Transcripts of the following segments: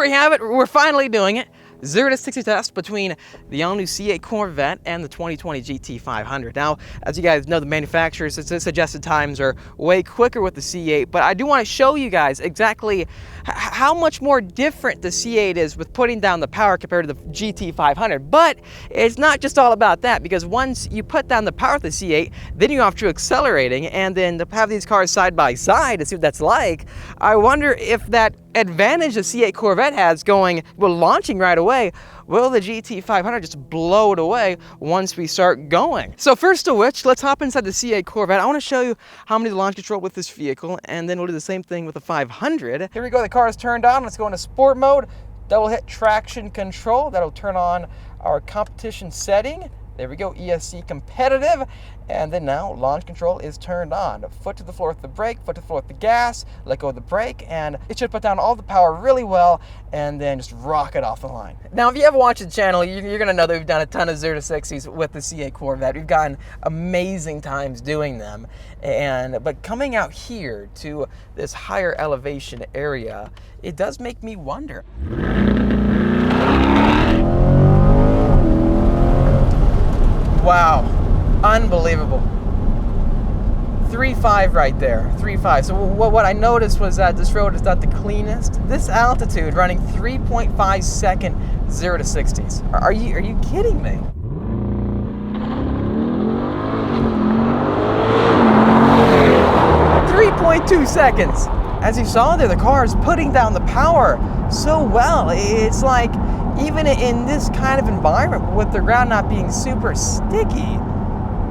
here we have it. We're finally doing it. 0 to 60 test between the all-new C8 Corvette and the 2020 GT500. Now, as you guys know, the manufacturer's suggested times are way quicker with the C8, but I do want to show you guys exactly how much more different the C8 is with putting down the power compared to the GT500. But it's not just all about that, because once you put down the power of the C8, then you're off to accelerating, and then to have these cars side by side to see what that's like, I wonder if that advantage the C8 Corvette has going, well, launching right away, will the GT500 just blow it away once we start going? So first of which, let's hop inside the C8 Corvette. I want to show you how many launch control with this vehicle, and then we'll do the same thing with the 500. Here we go, the car is turned on. Let's go into sport mode, double hit traction control. That'll turn on our competition setting. There we go, ESC competitive. And then now launch control is turned on. Foot to the floor with the brake, foot to the floor with the gas, let go of the brake, and it should put down all the power really well and then just rock it off the line. Now, if you ever watched the channel, you're gonna know that we've done a ton of 0 to 60s with the C8 Corvette. We've gotten amazing times doing them. But coming out here to this higher elevation area, it does make me wonder. Wow, unbelievable. 3.5 right there, 3.5. So what I noticed was that this road is not the cleanest. This altitude running 3.5 second 0 to 60s. Are you kidding me? .2 seconds. As you saw there, the car is putting down the power so well. It's like, even in this kind of environment with the ground not being super sticky,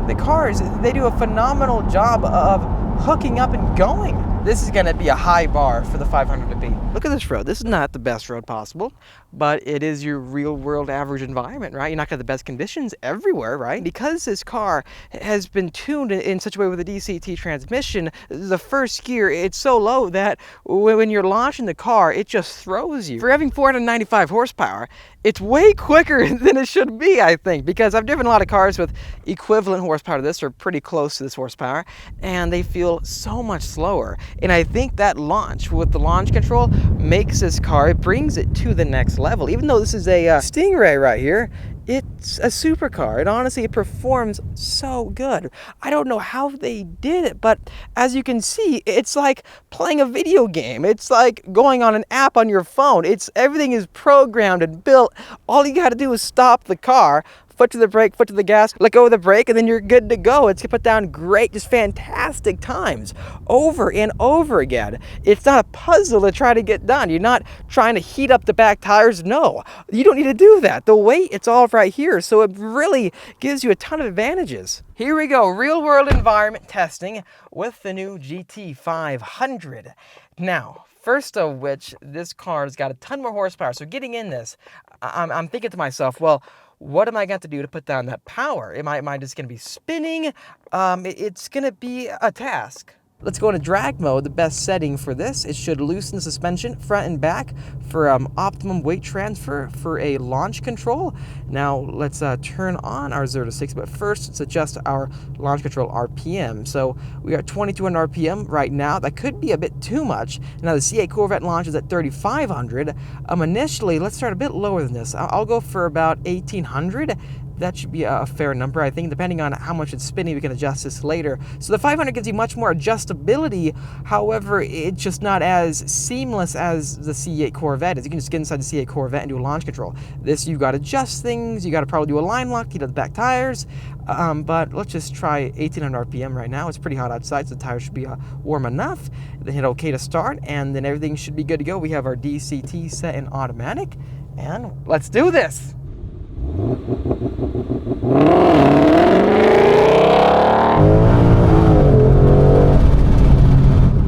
the cars, they do a phenomenal job of hooking up and going. This is gonna be a high bar for the 500 to beat. Look at this road. This is not the best road possible, but it is your real world average environment, right? You're not gonna have the best conditions everywhere, right? Because this car has been tuned in such a way with a DCT transmission, the first gear, it's so low that when you're launching the car, it just throws you. For having 495 horsepower, it's way quicker than it should be, I think, because I've driven a lot of cars with equivalent horsepower to this, or pretty close to this horsepower, and they feel so much slower. And I think that launch with the launch control makes this car, it brings it to the next level. Even though this is a Stingray right here, it's a supercar. And honestly, it performs so good. I don't know how they did it, but as you can see, it's like playing a video game. It's like going on an app on your phone. Everything is programmed and built. All you got to do is stop the car, foot to the brake, foot to the gas, let go of the brake, and then you're good to go. It's gonna put down great, just fantastic times over and over again. It's not a puzzle to try to get done. You're not trying to heat up the back tires. No, you don't need to do that. The weight, it's all right here. So it really gives you a ton of advantages. Here we go, real world environment testing with the new GT500. Now, first of which, this car's got a ton more horsepower. So getting in this, I'm thinking to myself, well, what am I going to do to put down that power? Am I just going to be spinning? It's going to be a task. Let's go into drag mode, the best setting for this. It should loosen the suspension front and back for optimum weight transfer for a launch control. Now let's turn on our 0 to 60, but first let's adjust our launch control RPM. So we are at 2200 RPM right now. That could be a bit too much. Now the C8 Corvette launches at 3500. Initially, let's start a bit lower than this. I'll go for about 1800. That should be a fair number, I think. Depending on how much it's spinning, we can adjust this later. So the 500 gives you much more adjustability. However, it's just not as seamless as the C8 Corvette is. You can just get inside the C8 Corvette and do a launch control. This, you got to adjust things. You got to probably do a line lock, heat up the back tires. But let's just try 1800 RPM right now. It's pretty hot outside, so the tires should be warm enough. Then hit OK to start, and then everything should be good to go. We have our DCT set in automatic, and let's do this.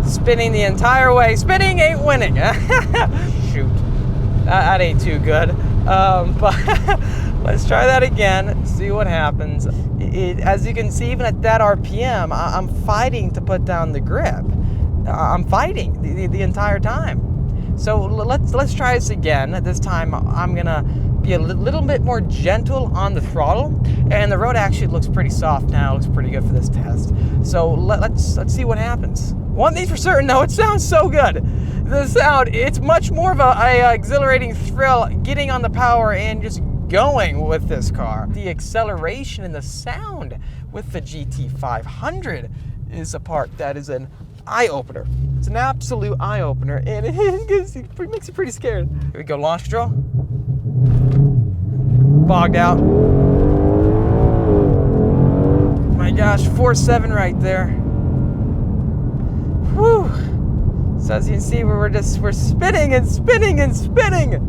Spinning the entire way. Spinning ain't winning. Shoot, that ain't too good. But let's try that again, see what happens. As you can see, even at that RPM, I'm fighting to put down the grip. I'm fighting the entire time. So let's try this again. This time I'm gonna be a little bit more gentle on the throttle, and the road actually looks pretty soft now. It looks pretty good for this test. So let's see what happens. One thing's for certain though, it sounds so good. The sound, it's much more of a exhilarating thrill getting on the power and just going with this car. The acceleration and the sound with the GT500 is a part that is an eye-opener. It's an absolute eye-opener, and it makes you pretty scared. Here we go, launch control. Bogged out. My gosh, 4.7 right there. Whew. So as you can see, we're spinning and spinning and spinning.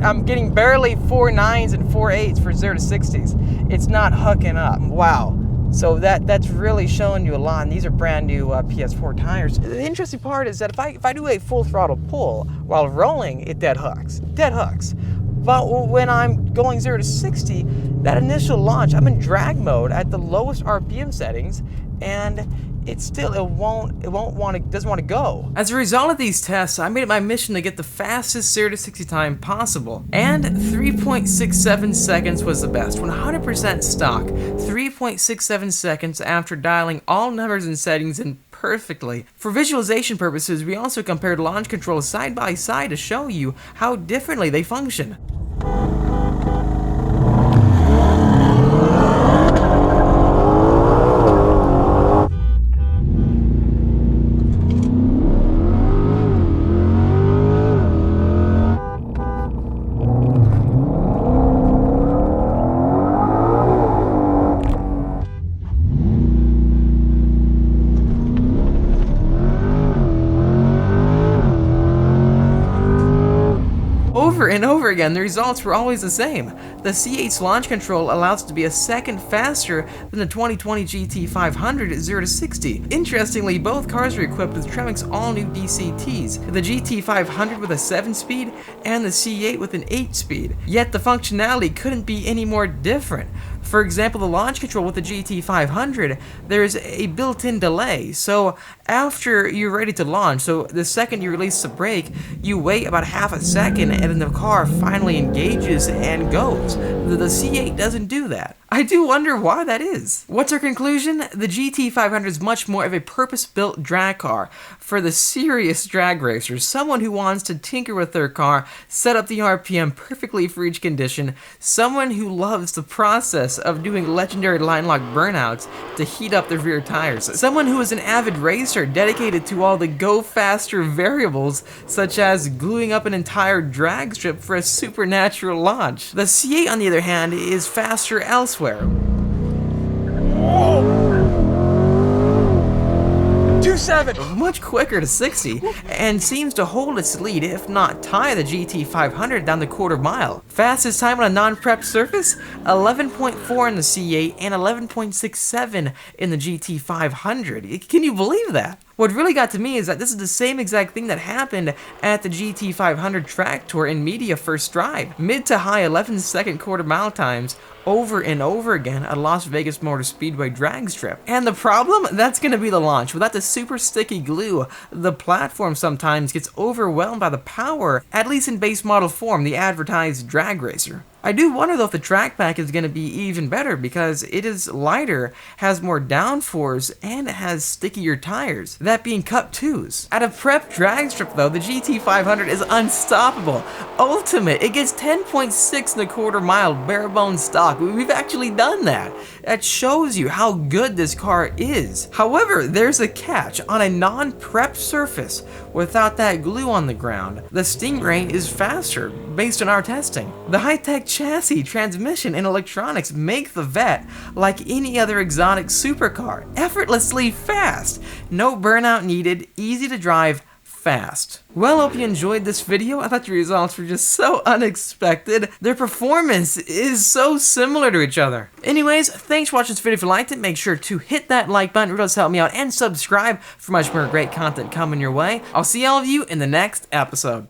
I'm getting barely 4.9s and 4.8s for 0 to 60s. It's not hooking up. Wow. So that's really showing you a lot. And these are brand new PS4 tires. The interesting part is that if I do a full throttle pull while rolling, it dead hooks. Dead hooks. But when I'm going 0 to 60, that initial launch, I'm in drag mode at the lowest RPM settings, and doesn't want to go. As a result of these tests, I made it my mission to get the fastest 0 to 60 time possible, and 3.67 seconds was the best, 100% stock. 3.67 seconds after dialing all numbers and settings in perfectly. For visualization purposes, we also compared launch controls side by side to show you how differently they function. Over and over again, the results were always the same. The C8's launch control allows it to be a second faster than the 2020 GT500 at 0 to 60. Interestingly, both cars are equipped with Tremec's all-new DCTs, the GT500 with a 7-speed and the C8 with an 8-speed. Yet the functionality couldn't be any more different. For example, the launch control with the GT500, there's a built-in delay. So after you're ready to launch, so the second you release the brake, you wait about half a second and then the car finally engages and goes. The C8 doesn't do that. I do wonder why that is. What's our conclusion? The GT500 is much more of a purpose-built drag car for the serious drag racers, someone who wants to tinker with their car, set up the RPM perfectly for each condition, someone who loves the process of doing legendary line lock burnouts to heat up their rear tires, someone who is an avid racer dedicated to all the go faster variables, such as gluing up an entire drag strip for a supernatural launch. The C8, on the other hand, is faster elsewhere. 2.7, much quicker to 60, and seems to hold its lead, if not tie the GT500 down the quarter mile. Fastest time on a non-prepped surface, 11.4 in the C8 and 11.67 in the GT500. Can you believe that? What really got to me is that this is the same exact thing that happened at the GT500 track tour in media first drive. Mid to high 11-second quarter mile times over and over again at Las Vegas Motor Speedway drag strip. And the problem? That's going to be the launch. Without the super sticky glue, the platform sometimes gets overwhelmed by the power, at least in base model form, the advertised drag racer. I do wonder though if the track pack is going to be even better because it is lighter, has more downforce, and it has stickier tires, that being Cup 2s. At a prep drag strip though, the GT500 is unstoppable. Ultimate, it gets 10.6 in a quarter mile bare bones stock. We've actually done that. That shows you how good this car is. However, there's a catch. On a non-prep surface, without that glue on the ground, the Stingray is faster, based on our testing. The high-tech chassis, transmission, and electronics make the Vette like any other exotic supercar. Effortlessly fast. No burnout needed, easy to drive, fast. Well, hope you enjoyed this video. I thought the results were just so unexpected. Their performance is so similar to each other. Anyways, thanks for watching this video. If you liked it, make sure to hit that like button. It really does help me out. And subscribe for much more great content coming your way. I'll see all of you in the next episode.